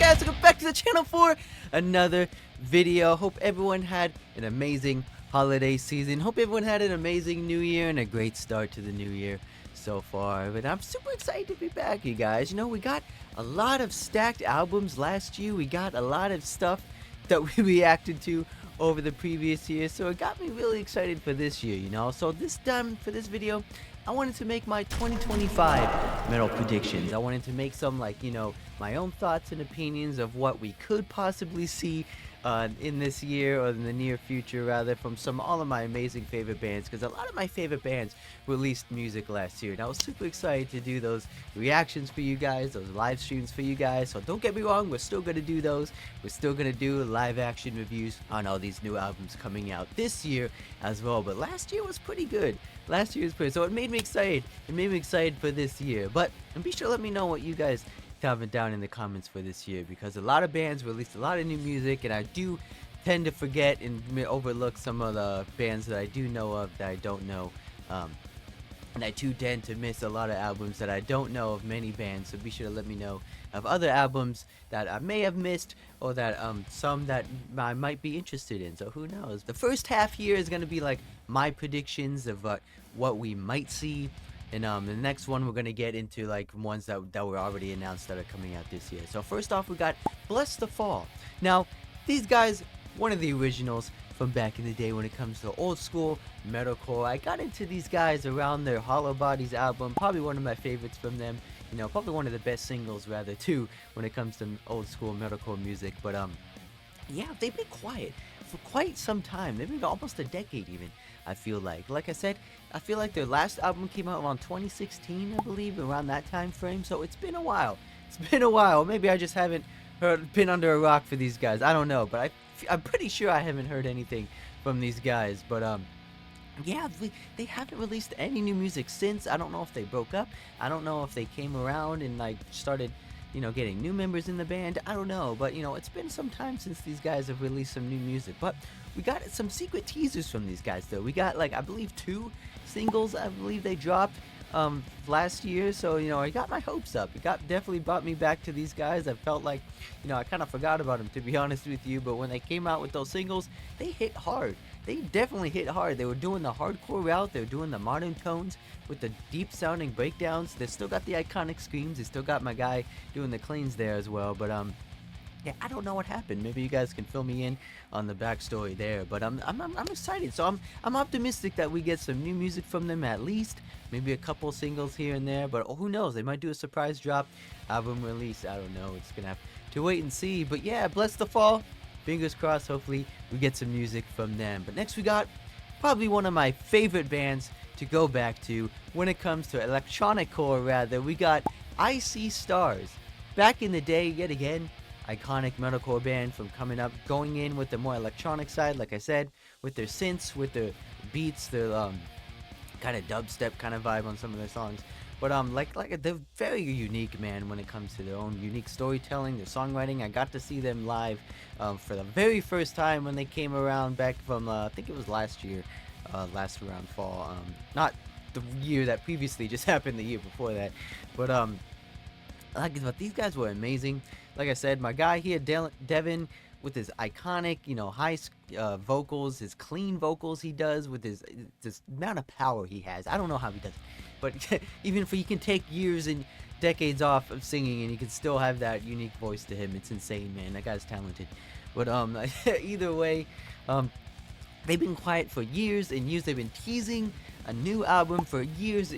guys, welcome back to the channel for another video. Hope everyone had an amazing holiday season. Hope everyone had an amazing new year and a great start to the new year so far. But I'm super excited to be back, you guys. You know, we got a lot of stacked albums last year. We got a lot of stuff that we reacted to over the previous year, so it got me really excited for this year, you know. So this time for this video, I wanted to make my 2025 metal predictions. I wanted to make some, like, you know, my own thoughts and opinions of what we could possibly see in this year, or in the near future rather, from all of my amazing favorite bands, because a lot of my favorite bands released music last year, and I was super excited to do those reactions for you guys, those live streams for you guys. So don't get me wrong, we're still gonna do those. We're still gonna do live action reviews on all these new albums coming out this year as well. But last year was pretty good. Last year was pretty, so it made me excited. It made me excited for this year. But and be sure to let me know what you guys comment down in the comments for this year, because a lot of bands released a lot of new music, and I do tend to forget and overlook some of the bands that I do know of that I don't know, and I do tend to miss a lot of albums that I don't know of many bands. So be sure to let me know of other albums that I may have missed, or that some that I might be interested in. So who knows? The first half here is going to be like my predictions of what we might see. And the next one we're gonna get into like ones that were already announced that are coming out this year. So first off, we got Blessthefall. Now, these guys, one of the originals from back in the day when it comes to old school metalcore. I got into these guys around their Hollow Bodies album, probably one of my favorites from them. You know, probably one of the best singles rather too when it comes to old school metalcore music. But yeah, they've been quiet for quite some time. They've been almost a decade even, I feel like. Like I said, I feel like their last album came out around 2016, I believe, around that time frame. So it's been a while. It's been a while. Maybe I just haven't been under a rock for these guys. I don't know, but I'm pretty sure I haven't heard anything from these guys. But yeah, they haven't released any new music since. I don't know if they broke up. I don't know if they came around and like started, you know, getting new members in the band. I don't know, but you know, it's been some time since these guys have released some new music. But we got some secret teasers from these guys though. We got, like, I believe 2 singles I believe they dropped last year. So you know, I got my hopes up. It definitely brought me back to these guys. I felt like, you know, I kind of forgot about them, to be honest with you, but when they came out with those singles, they hit hard. They definitely hit hard. They were doing the hardcore route. They were doing the modern tones with the deep sounding breakdowns. They still got the iconic screams. They still got my guy doing the cleans there as well. But yeah, I don't know what happened. Maybe you guys can fill me in on the backstory there. But I'm excited. So I'm optimistic that we get some new music from them, at least. Maybe a couple singles here and there. But who knows? They might do a surprise drop album release. I don't know. It's gonna have to wait and see. But yeah, Blessthefall. Fingers crossed, hopefully we get some music from them. But next we got probably one of my favorite bands to go back to when it comes to electronic core rather. We got I See Stars. Back in the day, yet again, iconic metalcore band from coming up, going in with the more electronic side, like I said, with their synths, with their beats, their kind of dubstep kind of vibe on some of their songs. But like they're very unique, man, when it comes to their own unique storytelling, their songwriting. I got to see them live for the very first time when they came around back from I think it was last year, last around fall. Not the year that previously just happened, the year before that. But these guys were amazing. Like I said, my guy here, Devin, with his iconic, you know, high vocals, his clean vocals he does, with this amount of power he has. I don't know how he does it. But even if he can take years and decades off of singing and he can still have that unique voice to him, it's insane, man. That guy's talented. But either way, they've been quiet for years and years. They've been teasing a new album for years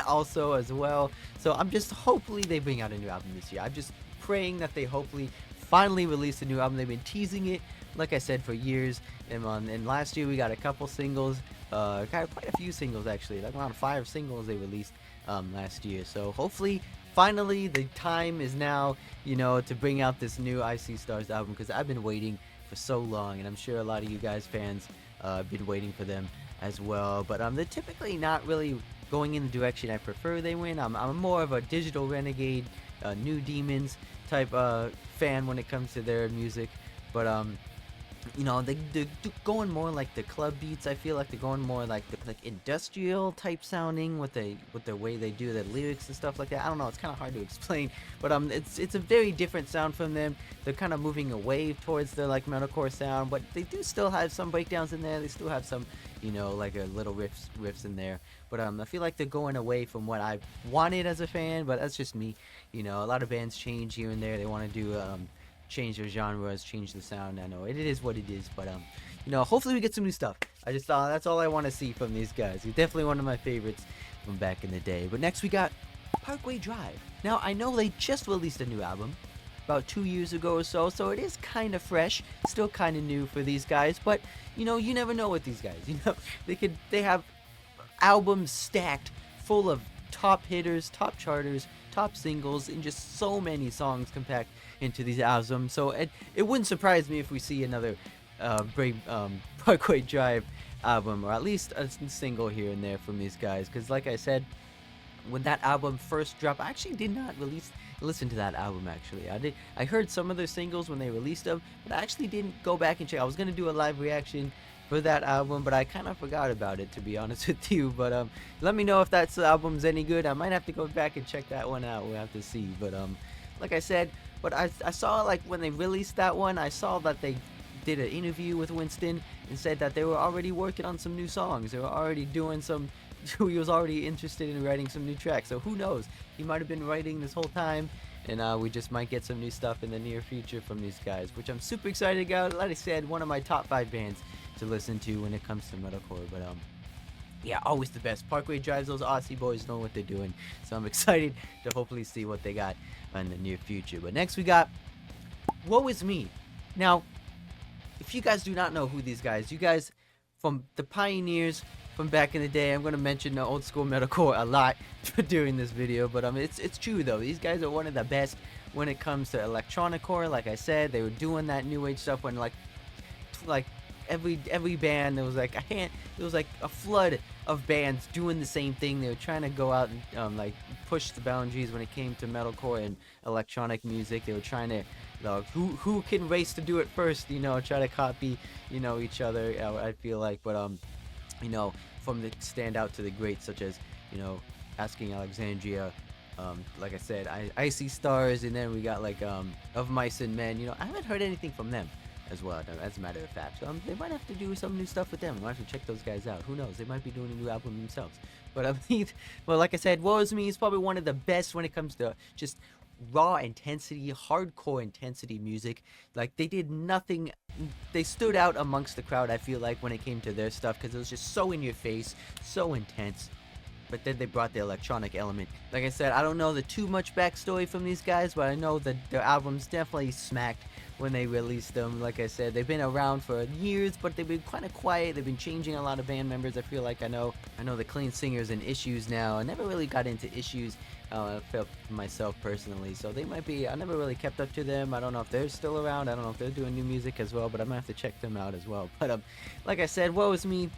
also as well. So I'm just, hopefully they bring out a new album this year. I'm just praying that they hopefully finally release a new album. They've been teasing it, like I said, for years. And last year we got a couple singles. Got quite a few singles actually, like around 5 singles they released last year. So hopefully, finally, the time is now, you know, to bring out this new I See Stars album, because I've been waiting for so long, and I'm sure a lot of you guys fans have been waiting for them as well. But they're typically not really going in the direction I prefer they win. I'm more of a Digital Renegade, New Demons type fan when it comes to their music. But you know, they're going more like the club beats. I feel like they're going more like the like industrial type sounding with the way they do the lyrics and stuff like that. I don't know, it's kind of hard to explain, but it's a very different sound from them. They're kind of moving away towards the like metalcore sound, but they do still have some breakdowns in there. They still have some, you know, like a little riffs in there. But I feel like they're going away from what I wanted as a fan, but that's just me. You know, a lot of bands change here and there. They want to do change their genres, change the sound. I know it is what it is, but you know, hopefully we get some new stuff. I just thought that's all I want to see from these guys. They're definitely one of my favorites from back in the day. But next we got Parkway Drive. Now I know they just released a new album about 2 years ago or so, so it is kind of fresh, still kind of new for these guys. But you know, you never know with these guys. You know, they have albums stacked full of top hitters, top charters, top singles, and just so many songs compact into these albums. So it wouldn't surprise me if we see another Parkway Drive album, or at least a single here and there from these guys. Because like I said, when that album first dropped, I actually did not listen to that album. Actually, I heard some of their singles when they released them, but I actually didn't go back and check. I was gonna do a live reaction for that album, but I kind of forgot about it, to be honest with you. But let me know if that album's any good. I might have to go back and check that one out. We'll have to see. But like I said, but I saw, like, when they released that one, I saw that they did an interview with Winston and said that they were already working on some new songs. They were already doing some he was already interested in writing some new tracks. So who knows, he might have been writing this whole time, and we just might get some new stuff in the near future from these guys, which I'm super excited about. Like I said, one of my top 5 bands to listen to when it comes to metalcore. But yeah, always the best. Parkway Drives, those Aussie boys know what they're doing, so I'm excited to hopefully see what they got in the near future. But next we got Woe Is Me. Now, if you guys do not know who these guys, you guys from the pioneers from back in the day, I'm going to mention the old school metalcore a lot during this video, but it's true though. These guys are one of the best when it comes to electronic core. Like I said, they were doing that new age stuff when like every band, there was like a flood of bands doing the same thing. They were trying to go out and like push the boundaries when it came to metalcore and electronic music. They were trying to who can race to do it first, you know, try to copy, you know, each other. I feel like, but you know, from the standout to the greats such as, you know, Asking Alexandria, like I said, Icy Stars, and then we got like Of Mice and Men. You know, I haven't heard anything from them as well, as a matter of fact. So they might have to do some new stuff with them. We'll have to check those guys out. Who knows? They might be doing a new album themselves. But well, like I said, Woe Is Me is probably one of the best when it comes to just raw intensity, hardcore intensity music. Like, they did nothing. They stood out amongst the crowd, I feel like, when it came to their stuff, because it was just so in your face, so intense. But then they brought the electronic element. Like I said, I don't know the too much backstory from these guys, but I know that their albums definitely smacked when they released them. Like I said, they've been around for years, but they've been kind of quiet. They've been changing a lot of band members. I feel like I know the Clean Singers and Issues now. I never really got into Issues myself personally, so they might be. I never really kept up to them. I don't know if they're still around. I don't know if they're doing new music as well, but I might have to check them out as well. But like I said, Woe Is Me.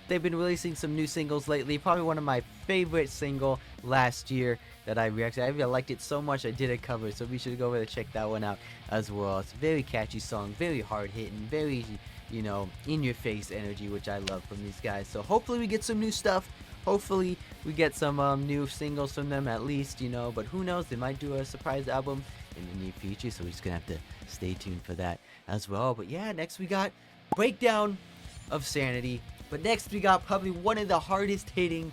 They've been releasing some new singles lately. Probably one of my favorite single last year that I reacted. I liked it so much I did a cover, so be sure to go over and check that one out as well. It's a very catchy song, very hard hitting, very, you know, in your face energy, which I love from these guys. So hopefully we get some new stuff. Hopefully we get some new singles from them at least, you know. But who knows? They might do a surprise album in the near future, so we're just gonna have to stay tuned for that as well. But yeah, next we got Breakdown of Sanity. But next we got probably one of the hardest hitting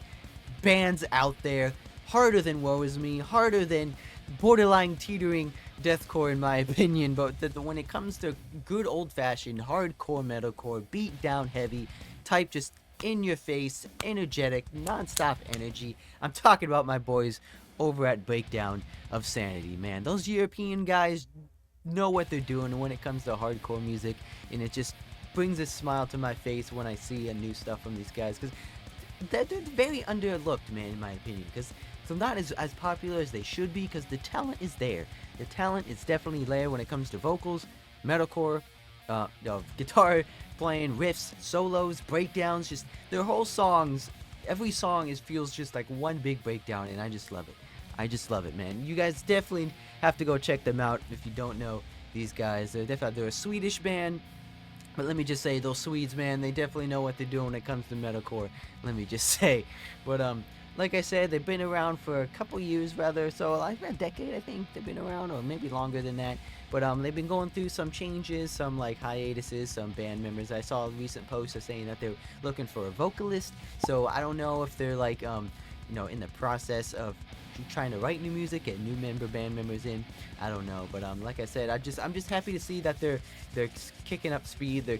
bands out there. Harder than Woe Is Me, harder than borderline teetering deathcore in my opinion. But when it comes to good old fashioned hardcore metalcore, beat down heavy type, just in your face, energetic, non-stop energy, I'm talking about my boys over at Breakdown of Sanity. Man, those European guys know what they're doing when it comes to hardcore music, and it just brings a smile to my face when I see a new stuff from these guys, because they're very underlooked, man, in my opinion, because they're not as popular as they should be, because the talent is there. The talent is definitely there when it comes to vocals, metalcore, guitar playing, riffs, solos, breakdowns, just their whole songs. Every song feels just like one big breakdown, and I just love it. I just love it, man. You guys definitely have to go check them out if you don't know these guys. They're a Swedish band. But let me just say, those Swedes, man, they definitely know what they're doing when it comes to metalcore. Let me just say. But like I said, they've been around for a couple years, rather. So like a decade, I think they've been around, or maybe longer than that. But they've been going through some changes, some like hiatuses, some band members. I saw a recent post saying that they're looking for a vocalist. So I don't know if they're like in the process of trying to write new music, get new band members in. I don't know, but like I said, I'm just happy to see that they're kicking up speed. They're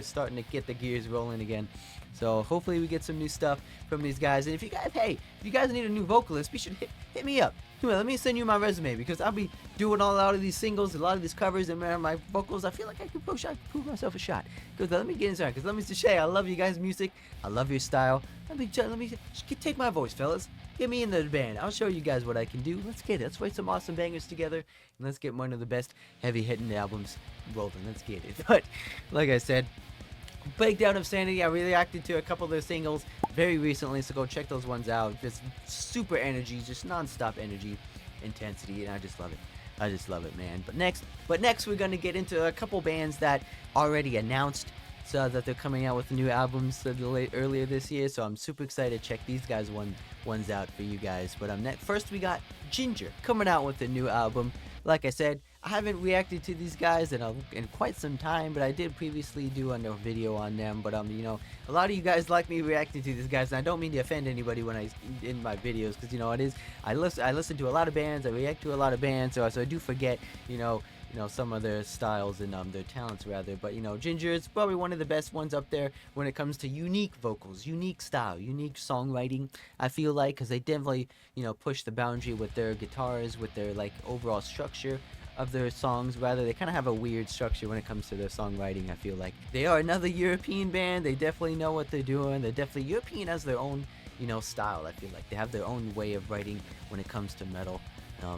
starting to get the gears rolling again. So hopefully we get some new stuff from these guys. And if you guys need a new vocalist, be sure to hit me up. Let me send you my resume, because I'll be doing a lot of these singles, a lot of these covers, and man, my vocals, I feel like I can prove myself a shot. Because let me get inside. Because let me just say, I love you guys' music. I love your style. Let me take my voice, fellas. Get me in the band. I'll show you guys what I can do. Let's get it. Let's write some awesome bangers together, and let's get one of the best heavy-hitting albums rolling. Let's get it. But like I said, breakdown of Sanity. I reacted to a couple of their singles very recently, so go check those ones out. Just super energy, just non-stop energy, intensity, and I just love it. I just love it, man. But next we're gonna get into a couple bands that already announced so that they're coming out with new albums earlier this year. So I'm super excited to check these guys ones out for you guys. But first we got Jinjer coming out with a new album. Like I said, I haven't reacted to these guys in quite some time, but I did previously do a video on them. But a lot of you guys like me reacting to these guys, and I don't mean to offend anybody when in my videos, because I listen to a lot of bands, I react to a lot of bands, so I do forget some of their styles and their talents rather. But Jinjer is probably one of the best ones up there when it comes to unique vocals, unique style, unique songwriting. I feel like, because they definitely push the boundary with their guitars, with their like overall structure of their songs. Rather, they kind of have a weird structure when it comes to their songwriting. I feel like they are another European band. They definitely know what they're doing. They're definitely European as their own style. I feel like they have their own way of writing when it comes to metal.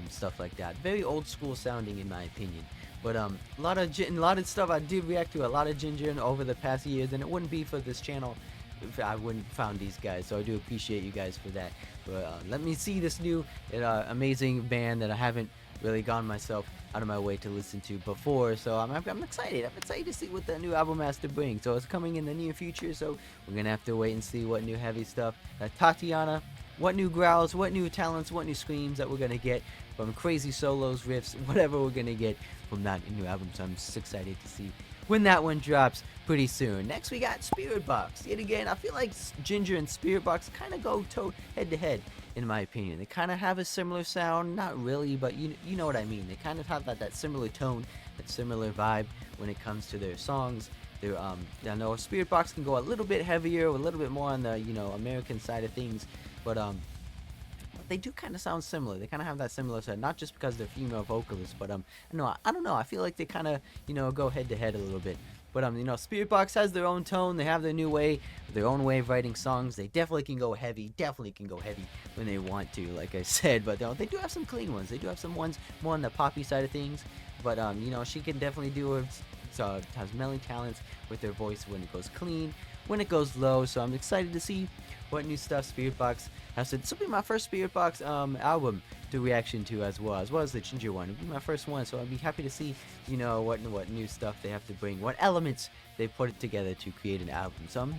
Stuff like that. Very old school sounding in my opinion. But a lot of stuff I did react to a lot of Jinjer over the past years, and it wouldn't be for this channel if I wouldn't found these guys. So I do appreciate you guys for that. But let me see this new amazing band that I haven't really gone myself out of my way to listen to before. So I'm excited. I'm excited to see what the new album has to bring. So it's coming in the near future. So we're gonna have to wait and see what new heavy stuff Tatiana. What new growls, what new talents, what new screams that we're going to get from crazy solos, riffs, whatever we're going to get from that new album. So I'm just excited to see when that one drops pretty soon. Next we got Spiritbox. Yet again, I feel like Jinjer and Spiritbox kind of go head to head in my opinion. They kind of have a similar sound, not really, but you know what I mean. They kind of have that similar tone, that similar vibe when it comes to their songs. I know Spiritbox can go a little bit heavier, a little bit more on the American side of things. But they do kind of sound similar. They kind of have that similar sound, not just because they're female vocalists, but no, I don't know. I feel like they kind of go head to head a little bit. But Spiritbox has their own tone. They have their own way of writing songs. They definitely can go heavy. When they want to, like I said. But they do have some clean ones. They do have some ones more on the poppy side of things. But she can definitely has melody talents with their voice when it goes clean, when it goes low. So I'm excited to see what new stuff Spiritbox has to. This will be my first Spiritbox album to reaction to as well as the Jinjer one. It'll be my first one, so I'll be happy to see what new stuff they have to bring, what elements they put it together to create an album. So I'm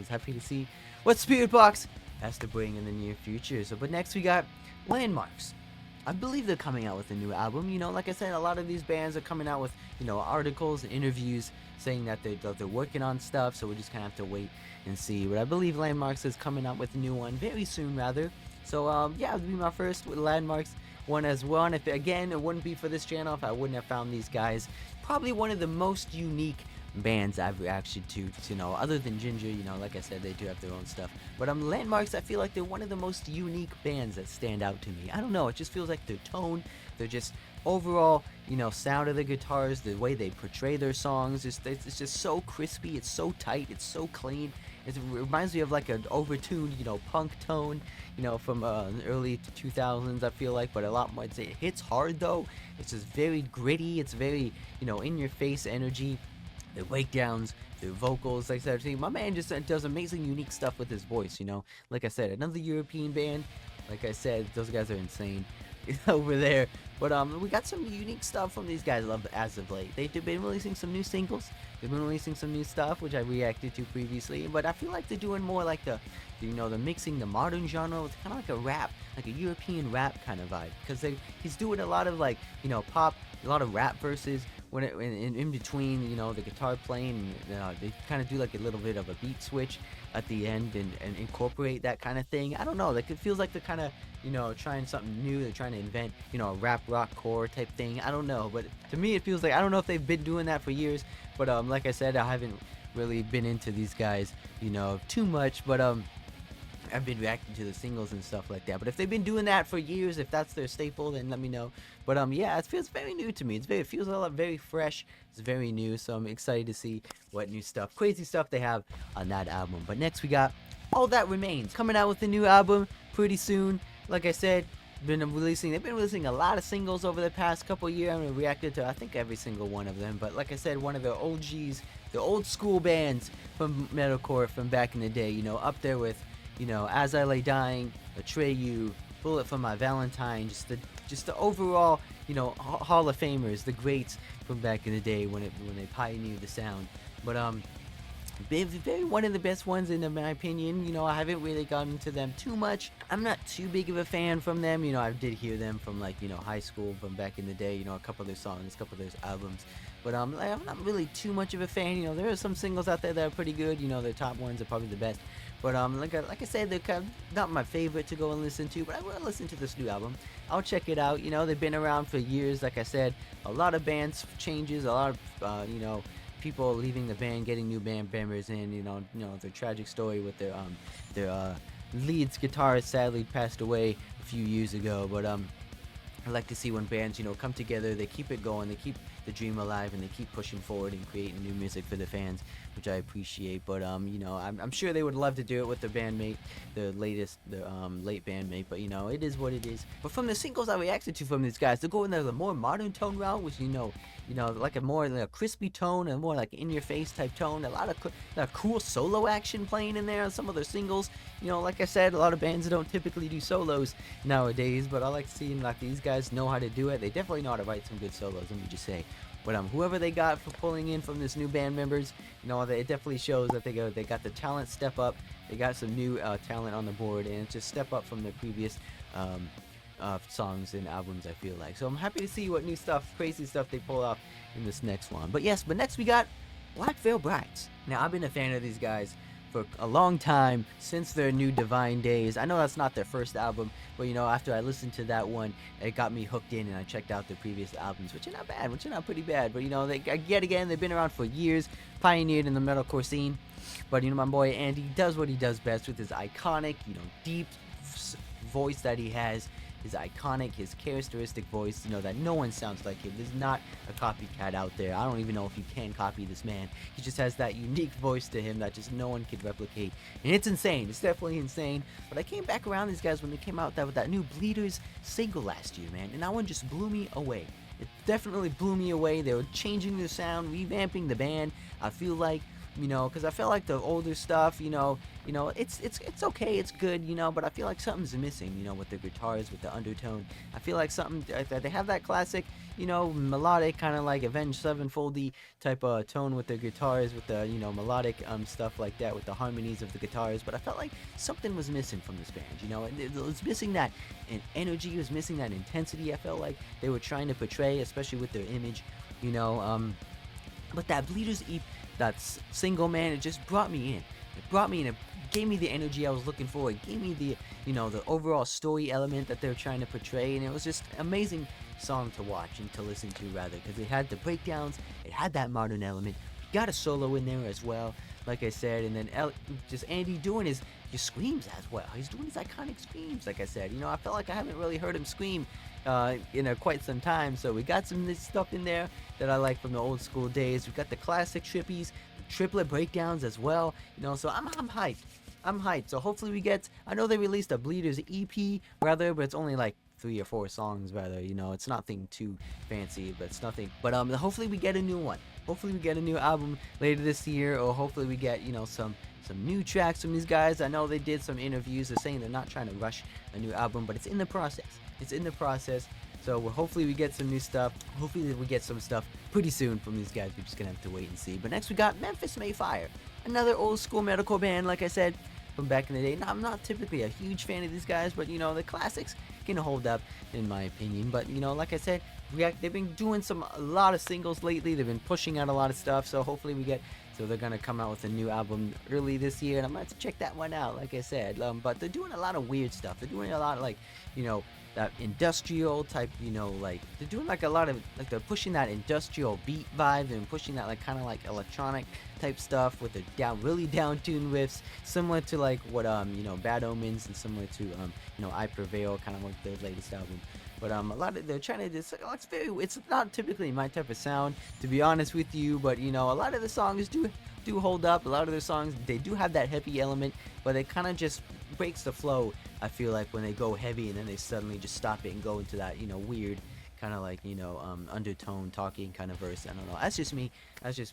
happy to see what Spiritbox has to bring in the near future. So but next we got Landmvarks. I believe they're coming out with a new album. Like I said, a lot of these bands are coming out with articles and interviews saying that they're working on stuff, so we just kind of have to wait and see. But I believe Landmvarks is coming out with a new one very soon, rather. So it'll be my first with Landmvarks one as well. And if again, it wouldn't be for this channel if I wouldn't have found these guys. Probably one of the most unique bands I've reacted to other than Jinjer. Like I said, they do have their own stuff. But Landmvarks, I feel like they're one of the most unique bands that stand out to me. I don't know, it just feels like their tone, their just overall sound of the guitars, the way they portray their songs, it's just so crispy, it's so tight, it's so clean. It reminds me of like an overtuned punk tone from early 2000s, I feel like, but a lot more. It hits hard though. It's just very gritty, it's very in your face energy. Their breakdowns, their vocals, like I said, my man just does amazing, unique stuff with his voice. Like I said, another European band. Like I said, those guys are insane. over there. But we got some unique stuff from these guys as of late. They've been releasing some new singles. They've been releasing some new stuff, which I reacted to previously. But I feel like they're doing more like the they're mixing the modern genre with kind of like a rap, like a European rap kind of vibe. Because he's doing a lot of like, pop, a lot of rap verses. When in between, the guitar playing, they kind of do like a little bit of a beat switch at the end and incorporate that kind of thing. I don't know, like it feels like they're kind of, trying something new. They're trying to invent, a rap rock core type thing. I don't know, but to me it feels like, I don't know if they've been doing that for years, but like I said, I haven't really been into these guys, too much, but I've been reacting to the singles and stuff like that. But if they've been doing that for years, if that's their staple, then let me know. But yeah, it feels very new to me. It feels a lot very fresh. It's very new, so I'm excited to see what new stuff, crazy stuff they have on that album. But next we got All That Remains coming out with a new album pretty soon. Like I said, they've been releasing a lot of singles over the past couple years. I reacted to I think every single one of them. But like I said, one of the OGs, the old school bands from metalcore from back in the day. Up there with As I Lay Dying, Atreyu, Bullet for My Valentine, just the overall, Hall of Famers, the greats from back in the day when they pioneered the sound. But very one of the best ones in my opinion. I haven't really gotten to them too much. I'm not too big of a fan from them. I did hear them from like high school, from back in the day. A couple of their songs, a couple of their albums. But I'm not really too much of a fan. There are some singles out there that are pretty good. Their top ones are probably the best. But like I said, they're kind of not my favorite to go and listen to, but I will listen to this new album. I'll check it out. They've been around for years. Like I said, a lot of bands changes, a lot of people leaving the band, getting new band members in. Their tragic story with their lead's guitarist sadly passed away a few years ago. But I like to see when bands come together, they keep it going, they keep the dream alive, and they keep pushing forward and creating new music for the fans, which I appreciate. But I'm sure they would love to do it with their bandmate, their late bandmate. But it is what it is. But from the singles I reacted to from these guys, they're going the more modern tone route, which like a more like a crispy tone and more like in your face type tone. A lot of cool solo action playing in there on some of their singles. Like I said, a lot of bands don't typically do solos nowadays, but I like seeing like these guys know how to do it. They definitely know how to write some good solos, let me just say. But whoever they got for pulling in from this new band members, it definitely shows that they got the talent step up. They got some new talent on the board, and just step up from the previous songs and albums, I feel like. So I'm happy to see what new stuff, crazy stuff they pull off in this next one. But next we got Black Veil Brides. Now, I've been a fan of these guys for a long time, since their new Divine Days. I know that's not their first album, but after I listened to that one, it got me hooked in, and I checked out their previous albums, which are not bad, which are not pretty bad. But yet again, they've been around for years, pioneered in the metalcore scene. But my boy Andy does what he does best with his iconic, deep voice that he has. His iconic, his characteristic voice, that no one sounds like him. There's not a copycat out there. I don't even know if you can copy this man. He just has that unique voice to him that just no one could replicate. And it's insane. It's definitely insane. But I came back around these guys when they came out with that new Bleeders single last year, man. And that one just blew me away. It definitely blew me away. They were changing their sound, revamping the band. I feel like, because I felt like the older stuff, it's okay, it's good, but I feel like something's missing, with the guitars, with the undertone. I feel like they have that classic, melodic kind of like Avenged Sevenfold-y type of tone with their guitars, with the, melodic stuff like that, with the harmonies of the guitars. But I felt like something was missing from this band, it was missing that energy, it was missing that intensity. I felt like they were trying to portray, especially with their image, but that Bleeders EP, that single, man, it just brought me in. It brought me in. It gave me the energy I was looking for. It gave me the, the overall story element that they're trying to portray, and it was just an amazing song to watch and to listen to, rather, because it had the breakdowns, it had that modern element. Got a solo in there as well, like I said, and then just Andy doing his screams as well. He's doing his iconic screams, like I said. I felt like I haven't really heard him scream in quite some time, so we got some of this stuff in there that I like from the old school days. We got the classic trippies, the triplet breakdowns as well, so I'm hyped. I'm hyped. So hopefully we get, I know they released a Bleeders EP rather, but it's only like 3 or 4 songs rather, it's nothing too fancy, but it's nothing, but hopefully we get a new one. Hopefully we get a new album later this year, or hopefully we get some new tracks from these guys. I know they did some interviews, they're saying they're not trying to rush a new album, but it's in the process. It's in the process. So hopefully we get some new stuff. Hopefully we get some stuff pretty soon from these guys. We're just gonna have to wait and see. But next we got Memphis May Fire, another old school metalcore band, like I said, from back in the day. Now, I'm not typically a huge fan of these guys, but the classics can hold up in my opinion. But like I said, they've been doing a lot of singles lately. They've been pushing out a lot of stuff. So hopefully we get. So they're gonna come out with a new album early this year, and I'm gonna have to check that one out. Like I said, but they're doing a lot of weird stuff. They're doing a lot of that industrial type, like they're doing a lot of they're pushing that industrial beat vibe and pushing that kind of electronic type stuff with the really down tuned riffs, similar to what Bad Omens, and similar to I Prevail, kind of like their latest album. But a lot of they're trying to just it's not typically my type of sound, to be honest with you, but a lot of the songs do hold up. A lot of their songs, they do have that heavy element, but it kind of just breaks the flow, I feel like, when they go heavy and then they suddenly just stop it and go into that weird kind of undertone talking kind of verse. I don't know, that's just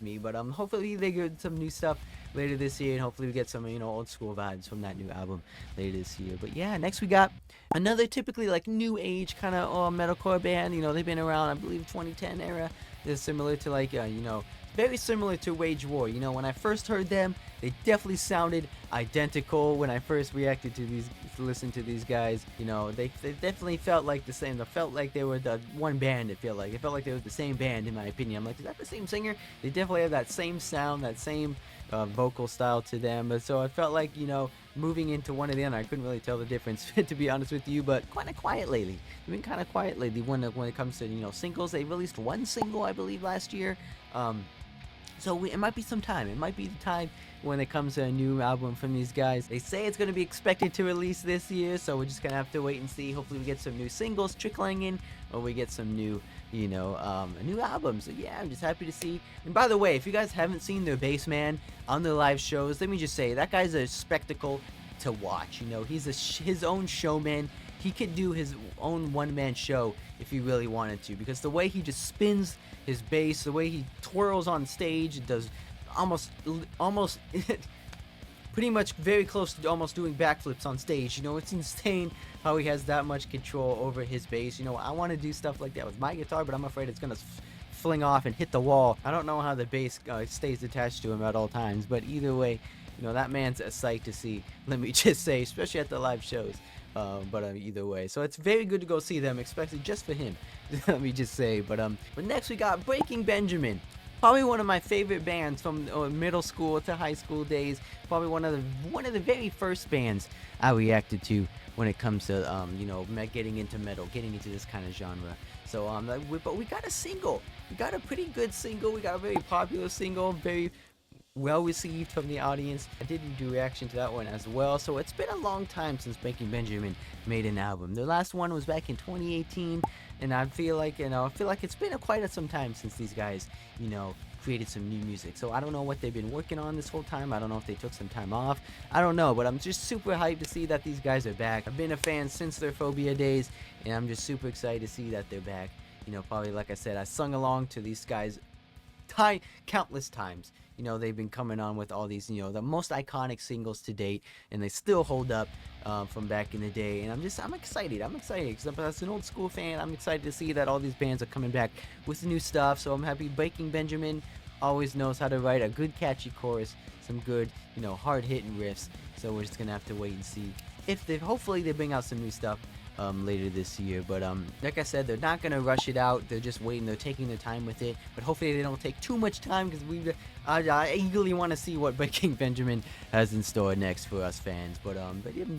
me, but hopefully they get some new stuff later this year, and hopefully we get some old school vibes from that new album later this year. But yeah, next we got another typically new age kind of metalcore band. They've been around, I believe, 2010 era. They're similar to very similar to Wage War. When I first heard them, they definitely sounded identical. When I first reacted to listen to these guys, they definitely felt like the same. They felt like they were the one band. It felt like they were the same band, in my opinion. I'm like, is that the same singer? They definitely have that same sound, that same vocal style to them. But so I felt like moving into one or the other, I couldn't really tell the difference, to be honest with you. But kind of quiet lately. They've been kind of quiet lately when it comes to singles. They released one single, I believe, last year. So it might be some time. It might be the time when it comes to a new album from these guys. They say it's going to be expected to release this year, so we're just going to have to wait and see. Hopefully we get some new singles trickling in, or we get some new, new albums. So yeah, I'm just happy to see. And by the way, if you guys haven't seen their bass man on their live shows, let me just say, that guy's a spectacle to watch. He's his own showman. He could do his own one-man show if he really wanted to, because the way he just spins his bass, the way he twirls on stage, does almost pretty much very close to almost doing backflips on stage. It's insane how he has that much control over his bass. I want to do stuff like that with my guitar, but I'm afraid it's gonna fling off and hit the wall. I don't know how the bass stays attached to him at all times, but either way, that man's a sight to see, let me just say, especially at the live shows. But either way, so it's very good to go see them, especially just for him. Let me just say. But next we got Breaking Benjamin, probably one of my favorite bands from middle school to high school days. Probably one of the very first bands I reacted to when it comes to getting into metal, getting into this kind of genre. So but we got a single. We got a pretty good single. We got a very popular single, very well received from the audience. I did do a reaction to that one as well. So it's been a long time since Breaking Benjamin made an album. Their last one was back in 2018, and I feel like it's been quite some time since these guys created some new music. So I don't know what they've been working on this whole time. I don't know if they took some time off. I don't know, but I'm just super hyped to see that these guys are back. I've been a fan since their Phobia days, and I'm just super excited to see that they're back. Probably, like I said, I sung along to these guys countless times. They've been coming on with all these, the most iconic singles to date, and they still hold up from back in the day. And I'm excited. Because as an old school fan, I'm excited to see that all these bands are coming back with new stuff. So I'm happy. Breaking Benjamin always knows how to write a good, catchy chorus, some good, hard-hitting riffs. So we're just gonna have to wait and see if hopefully they bring out some new stuff later this year. But like I said, they're not gonna rush it out. They're just waiting. They're taking their time with it, but hopefully they don't take too much time, because I eagerly want to see what Breaking Benjamin has in store next for us fans. But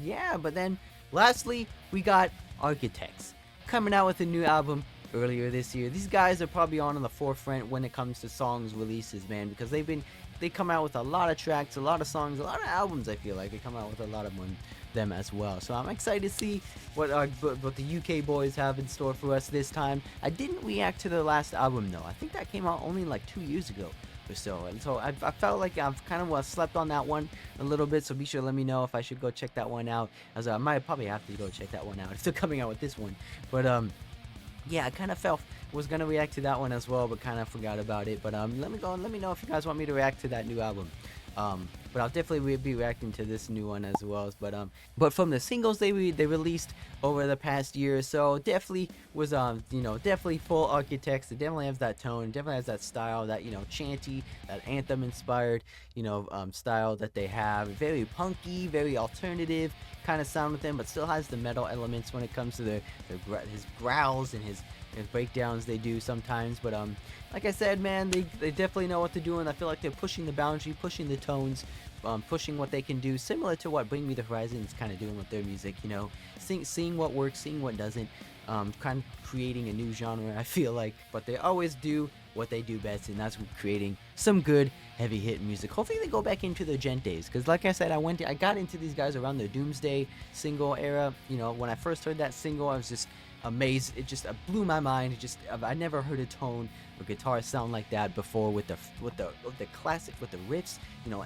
yeah, but then lastly we got Architects coming out with a new album earlier this year. These guys are probably on the forefront when it comes to songs releases, man, because they come out with a lot of tracks, a lot of songs, a lot of albums. I feel like they come out with a lot of them as well. So I'm excited to see what the UK boys have in store for us this time. I didn't react to their last album though. I think that came out only 2 years ago or so, and so I felt like I've kind of slept on that one a little bit. So be sure to let me know if I should go check that one out, as I might probably have to go check that one out if they're coming out with this one. But yeah, I kind of was gonna react to that one as well, but kind of forgot about it. But let me know if you guys want me to react to that new album. But I'll definitely be reacting to this new one as well. But from the singles they released over the past year or so, definitely was definitely full architects. It definitely has that tone, definitely has that style, that chanty, that anthem inspired style that they have. Very punky, very alternative kind of sound with them, but still has the metal elements when it comes to his growls and his breakdowns they do sometimes. But like I said, man, they definitely know what they're doing. I feel like they're pushing the boundary, pushing the tones, pushing what they can do, similar to what Bring Me the Horizon is kind of doing with their music. Seeing what works, seeing what doesn't, kind of creating a new genre, I feel like. But they always do what they do best, and that's creating some good heavy hit music. Hopefully they go back into their gent days, because like I said, I got into these guys around the Doomsday single era. When I first heard that single, I was just amazed. It just blew my mind. I never heard a tone or guitar sound like that before, with the classic, with the riffs.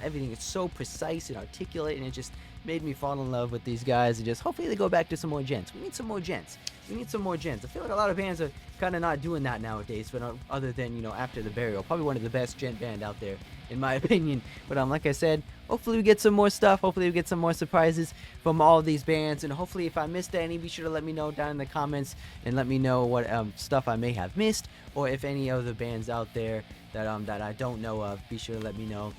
Everything is so precise and articulate, and it just made me fall in love with these guys. And just hopefully they go back to some more gents. We need some more gents. I feel like a lot of bands are kind of not doing that nowadays, but other than After the Burial, probably one of the best gent band out there in my opinion. But like I said, hopefully we get some more stuff. Hopefully we get some more surprises from all of these bands, and hopefully if I missed any, be sure to let me know down in the comments and let me know what stuff I may have missed, or if any other bands out there that I don't know of, be sure to let me know.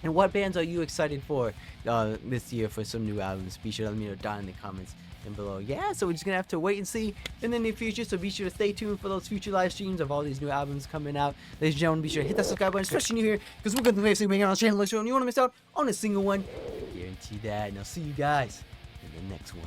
And what bands are you excited for this year for some new albums? Be sure to let me know down in the comments and below. Yeah, so we're just gonna have to wait and see in the near future, so be sure to stay tuned for those future live streams of all these new albums coming out. Ladies and gentlemen, be sure to hit that subscribe button, especially new here, because we're gonna be making on the channel, and you don't want to miss out on a single one. I guarantee that, and I'll see you guys in the next one.